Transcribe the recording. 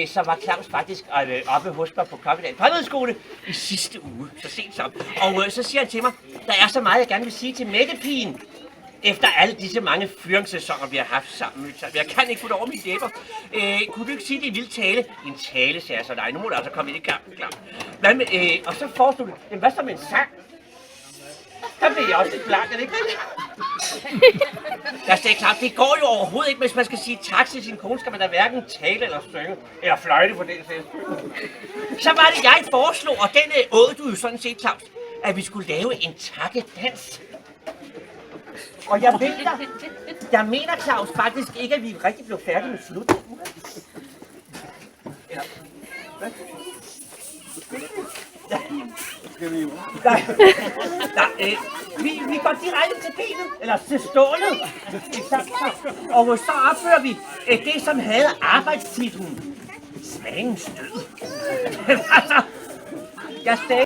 så var Claus faktisk oppe hos mig på Kokkedal Breddedsskole i sidste uge, så sent som. Og så siger han til mig, der er så meget, jeg gerne vil sige til Mette-pigen. Efter alle disse mange fyringssæsoner, vi har haft sammen, så jeg kan ikke få det over mine læber. Kunne du ikke sige det i en lille tale? En tale, sagde jeg så. Nej, nu må du altså komme ind i kampen, klar. Og så forestod du, hvad så med en sang? Der blev jeg også lidt blank, er det ikke rigtigt? Jeg sagde klart, det går jo overhovedet ikke, hvis man skal sige tak til sin kone, skal man da hverken tale eller synge, eller fløjte på den sags. Så var det, jeg foreslog, og den åd du jo sådan set, Claus, at vi skulle lave en takkedans. Og jeg mener, Claus, faktisk ikke, at vi rigtig blev færdige med slutningen. Eller, hvad? Nej, vi går direkte til benet, eller til stålet. Og så opfører vi det, som havde arbejdstitlen Svangens død. Altså, jeg sagde